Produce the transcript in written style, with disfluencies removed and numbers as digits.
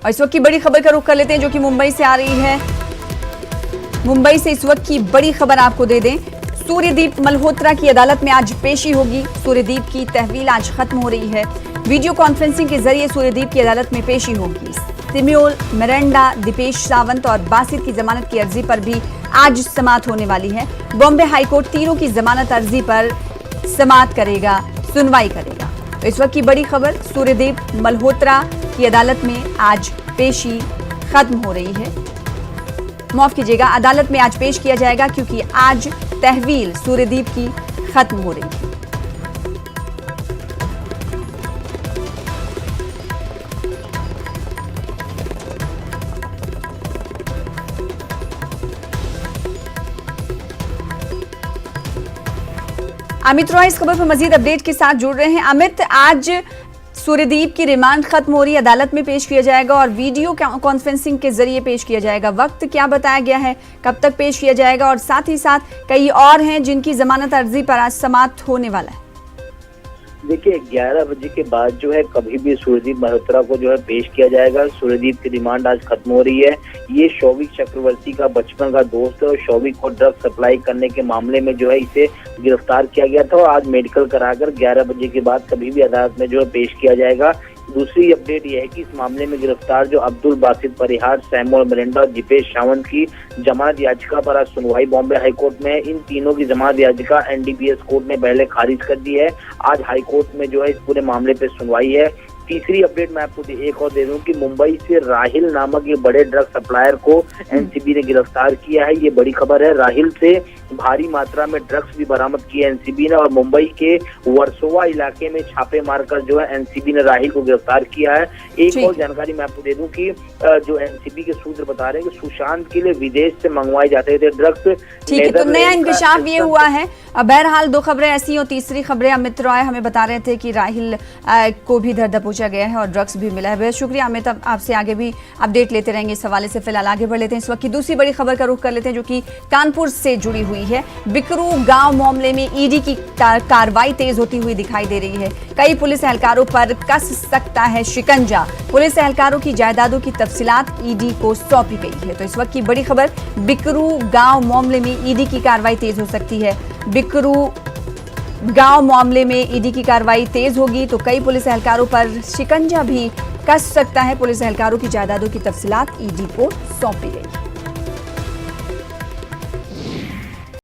और इस वक्त की बड़ी खबर का रुख कर लेते हैं जो कि मुंबई से आ रही है। मुंबई से इस वक्त की बड़ी खबर आपको दे दें, सूर्यदीप मल्होत्रा की अदालत में आज पेशी होगी। सूर्यदीप की तहवील आज खत्म हो रही है। वीडियो कॉन्फ्रेंसिंग के जरिए सूर्यदीप की अदालत में पेशी होगी। सिम्योल, मिरांडा, दीपेश सावंत और बासित की जमानत की अर्जी पर भी आज समाअत होने वाली है। बॉम्बे हाईकोर्ट तीनों की जमानत अर्जी पर समाअत करेगा, सुनवाई करेगा। तो इस वक्त की बड़ी खबर, सूर्यदीप मल्होत्रा की अदालत में आज पेशी खत्म हो रही है। माफ कीजिएगा, अदालत में आज पेश किया जाएगा क्योंकि आज तहवील सूर्यदीप की खत्म हो रही है। अमित रॉय इस खबर पर मजीद अपडेट के साथ जुड़ रहे हैं। अमित, आज सूर्यदीप की रिमांड खत्म हो रही है, अदालत में पेश किया जाएगा और वीडियो कॉन्फ्रेंसिंग के जरिए पेश किया जाएगा। वक्त क्या बताया गया है, कब तक पेश किया जाएगा? और साथ ही साथ कई और हैं जिनकी जमानत अर्जी पर आज समाअत होने वाला है। देखिए, 11 बजे के बाद जो है कभी भी सूर्यदीप मल्होत्रा को जो है पेश किया जाएगा। सूर्यदीप की रिमांड आज खत्म हो रही है। ये शौविक चक्रवर्ती का बचपन का दोस्त है और शौविक को ड्रग सप्लाई करने के मामले में जो है इसे गिरफ्तार किया गया था और आज मेडिकल कराकर 11 बजे के बाद कभी भी अदालत में जो है पेश किया जाएगा। दूसरी अपडेट यह है कि इस मामले में गिरफ्तार जो अब्दुल बासित परिहार, सैमुअल, मिरांडा और दीपेश सावंत की जमानत याचिका पर आज सुनवाई बॉम्बे हाईकोर्ट में। इन तीनों की जमानत याचिका एनडीपीएस कोर्ट ने पहले खारिज कर दी है। आज हाईकोर्ट में जो है इस पूरे मामले पे सुनवाई है। तीसरी अपडेट मैं आपको एक और दे दूं कि मुंबई से राहिल नामक एक बड़े ड्रग सप्लायर को एनसीबी ने गिरफ्तार किया है। ये बड़ी खबर है। राहिल से भारी मात्रा में ड्रग्स भी बरामद किए एनसीबी ने और मुंबई के वर्सोवा इलाके में छापे मारकर जो है एनसीबी ने राहिल को गिरफ्तार किया है। एक और जानकारी मैं आपको दे दूं कि जो एनसीबी के सूत्र बता रहे हैं कि सुशांत के लिए विदेश से मंगवाए जाते थे ड्रग्स। ठीक है, तो नया इंकशाफ ये हुआ है। बहरहाल दो खबरें ऐसी और तीसरी खबरें अमित रॉय हमें बता रहे थे कि राहिल को भी धर दबोचा गया है और ड्रग्स भी मिला है। बहुत शुक्रिया अमित, आपसे आगे भी अपडेट लेते रहेंगे इस हवाले से। फिलहाल आगे बढ़ लेते हैं, इस वक्त की दूसरी बड़ी खबर का रुख कर लेते हैं जो कि कानपुर से जुड़ी हुई है। बिकरू गांव मामले में ईडी की कार्रवाई तेज होती हुई दिखाई दे रही है। कई पुलिस एहलकारों पर कस सकता है शिकंजा। पुलिस एहलकारों की जायदादों की तफसीलात ईडी को सौंपी गई है। तो इस वक्त की बड़ी खबर, बिकरू गांव मामले में ईडी की कार्रवाई तेज हो सकती है। बिकरू गांव मामले में ईडी की कार्रवाई तेज होगी तो कई पुलिस एहलकारों पर शिकंजा भी कस सकता है। पुलिस एहलकारों की जायदादों की तफसीलात ईडी को सौंपी गई है।